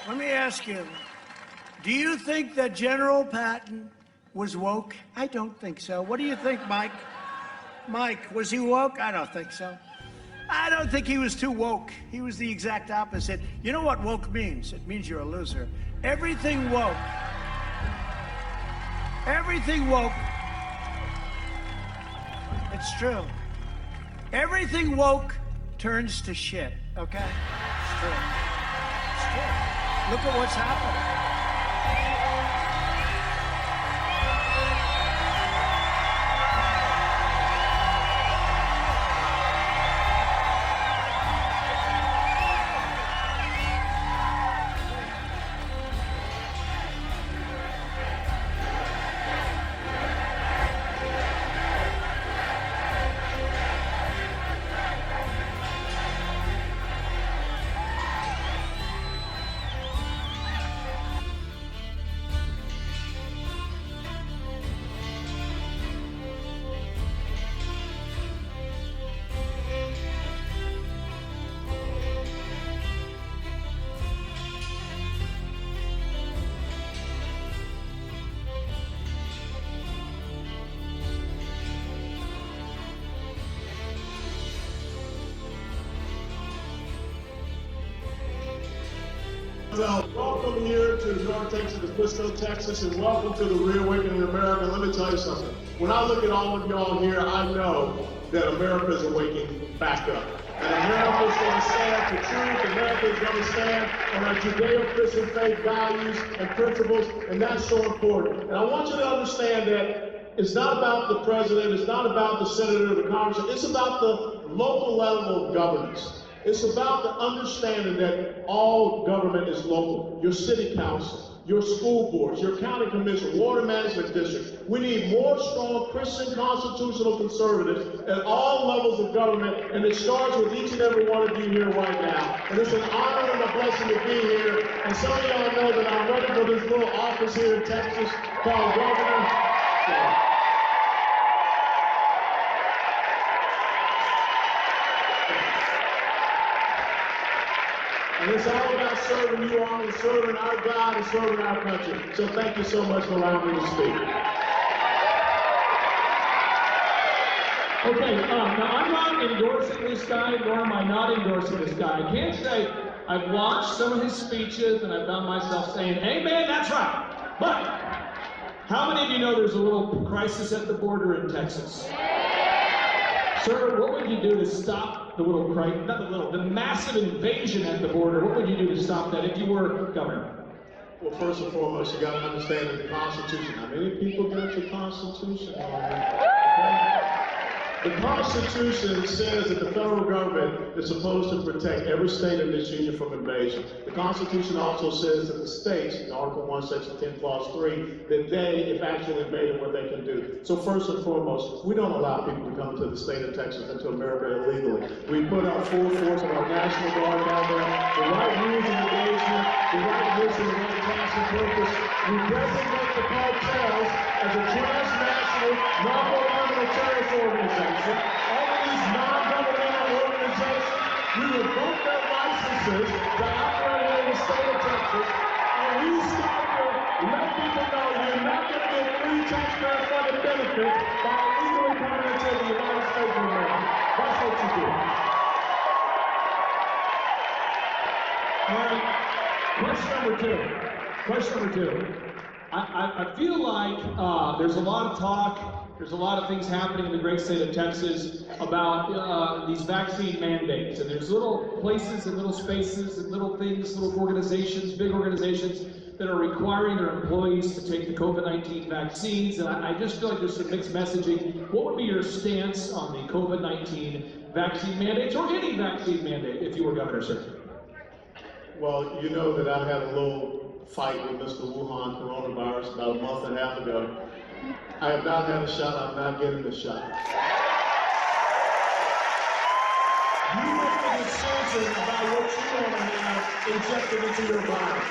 Let me ask you, do you think that General Patton was woke? I don't think so. What do you think, Mike? Mike, was he woke? I don't think so. I don't think he was too woke. He was the exact opposite. You know what woke means? It means you're a loser. Everything woke. Everything woke. It's true. Everything woke turns to shit, okay? It's true. It's true. Look at what's happening. Well, welcome here to North Texas, to Frisco, Texas, and welcome to the Reawakened American. Let me tell you something. When I look at all of y'all here, I know that America is awakening back up. And America is going to stand for truth. America is going to stand on our Judeo-Christian faith values and principles, and that's so important. And I want you to understand that it's not about the president, it's not about the senator or the congressman, it's about the local level of governance. It's about the understanding that all government is local. Your city council, your school boards, your county commission, water management districts. We need more strong Christian constitutional conservatives at all levels of government, and it starts with each and every one of you here right now. And it's an honor and a blessing to be here. And some of y'all know that I'm running for this little office here in Texas called governor. And it's all about serving you all and serving our God and serving our country. So thank you so much for allowing me to speak. Okay, now I'm not endorsing this guy, nor am I not endorsing this guy. I can't say I've watched some of his speeches and I found myself saying, amen, that's right. But how many of you know there's a little crisis at the border in Texas? Sir, what would you do to stop the the massive invasion at the border? What would you do to stop that if you were governor? Well, first and foremost, you got to understand that the Constitution, how many people got your Constitution? The Constitution says that the federal government is supposed to protect every state in this union from invasion. The Constitution also says that the states, in Article 1, Section 10, Clause 3, that they, if actually invaded, what they can do. So first and foremost, we don't allow people to come to the state of Texas and to America illegally. We put our full force of our National Guard down there, the right rules of engagement, the right mission, the right class and purpose. We designate the cartels as a transnational, non-governmental terrorist organization. All of these non-governmental organizations, we revoke their licenses to operate in the state of Texas, and we start to let people know you're not going to get free taxpayer-funded benefits by illegally coming into the United States of America. That's what you do. All right, question number two. I feel like there's a lot of talk, there's a lot of things happening in the great state of Texas about these vaccine mandates. And there's little places and little spaces and little things, little organizations, big organizations that are requiring their employees to take the COVID-19 vaccines. And I just feel like there's some mixed messaging. What would be your stance on the COVID-19 vaccine mandates, or any vaccine mandate, if you were governor, sir? Well, you know that I had a little fight with Mr. Wuhan coronavirus about a month and a half ago. I have not had a shot, I'm not getting the shot. You make a decision about what you want to have injected into your body.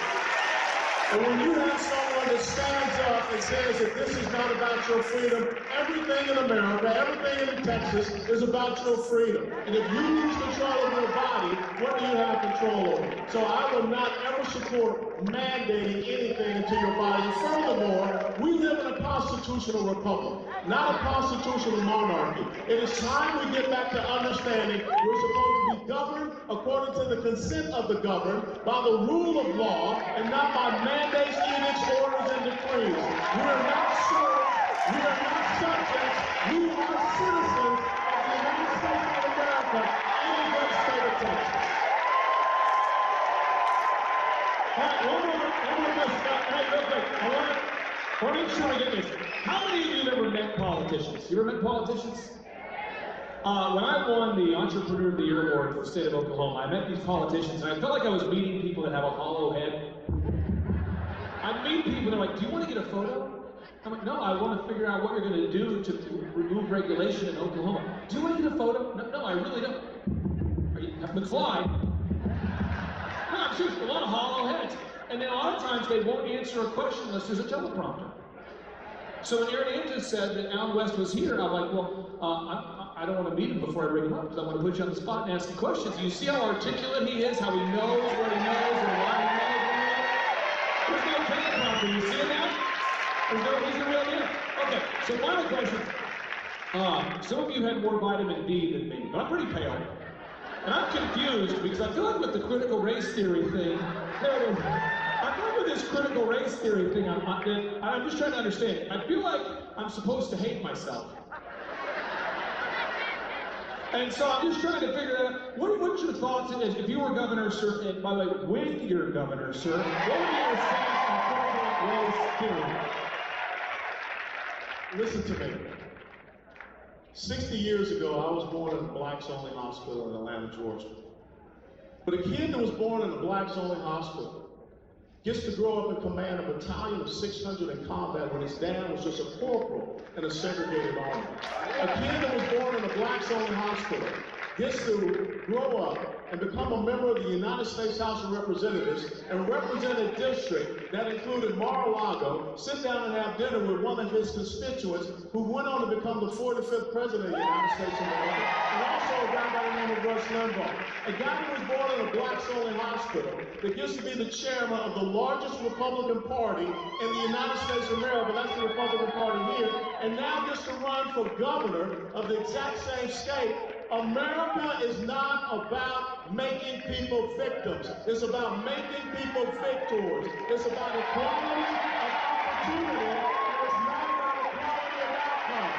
And when you have someone one that stands up and says that this is not about your freedom. Everything in America, everything in Texas is about your freedom. And if you lose control of your body, what do you have control over? So I will not ever support mandating anything into your body. And furthermore, we live in a constitutional republic, not a constitutional monarchy. It is time we get back to understanding we're supposed to be governed according to the consent of the governed, by the rule of law, and not by mandates, edicts, orders, and decrees. We are not servants, we are not subjects, we are citizens of the United States of America and the great state of Texas. All right, one more question. Hey, real quick, I want to make sure I get this. How many of you have ever met politicians? You ever met politicians? When I won the Entrepreneur of the Year award for the state of Oklahoma, I met these politicians, and I felt like I was meeting people that have a hollow head. I meet people, and they're like, do you want to get a photo? I'm like, no, I want to figure out what you're going to do to remove regulation in Oklahoma. Do you want to get a photo? No, I really don't. Are you McFly? No, I'm serious, a lot of hollow heads. And then a lot of times they won't answer a question unless there's a teleprompter. So when Aaron Andrews said that Alan West was here, I'm like, well, I don't want to meet him before I bring him up because I want to put you on the spot and ask you questions. You see how articulate he is, how he knows what he knows and why he knows what he knows? There's no teleprompter, you see that? He's a real deal. Okay, so final question. Some of you had more vitamin D than me, but I'm pretty pale. And I'm confused because I feel like with the critical race theory thing, I feel like with this critical race theory thing, I'm just trying to understand. I feel like I'm supposed to hate myself. And so I'm just trying to figure that out. What's your thoughts if you were governor, sir, and by the way, when you're governor, sir, what would be your stance on critical race theory? Listen to me. 60 years ago, I was born in a blacks-only hospital in Atlanta, Georgia. But a kid that was born in a blacks-only hospital gets to grow up and command a battalion of 600 in combat when his dad was just a corporal in a segregated army. A kid that was born in a blacks-only hospital gets to grow up and become a member of the United States House of Representatives and represent a district that included Mar-a-Lago, sit down and have dinner with one of his constituents who went on to become the 45th president of the United States of America, and also a guy by the name of Rush Limbaugh. A guy who was born in a blacks-only hospital that gets to be the chairman of the largest Republican Party in the United States of America, that's the Republican Party here, and now gets to run for governor of the exact same state. America is not about making people victims. It's about making people victors. It's about equality of opportunity. It's not about equality of outcome.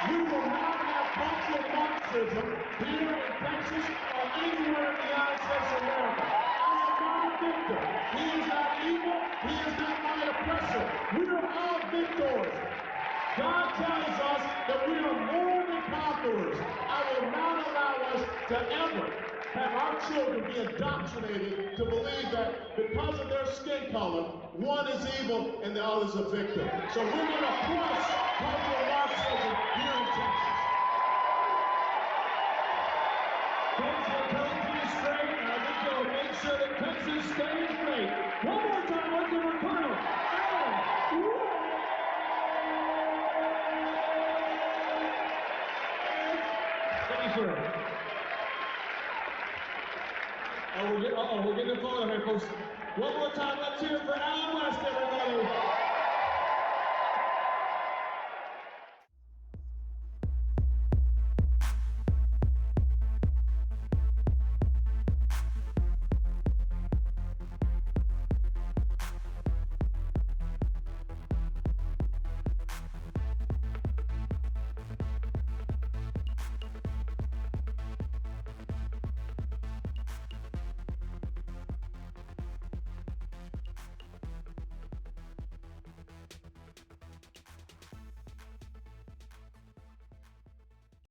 We will not have cultural Marxism here in Texas or anywhere in the United States of America. I am not a victim. He is not evil. He is not my oppressor. We are all victors. God tells us that we are more than conquerors. I will not allow us to ever have our children be indoctrinated to believe that because of their skin color, one is evil and the other is a victim. So we're going to crush cultural Marxism here in Texas. Thanks for coming to you straight, and I think you'll make sure that Texas stays straight. One more time, let's give a Colonel Alan. Sure. We're getting a photo here, folks. One more time, let's hear it for Alan West, everybody.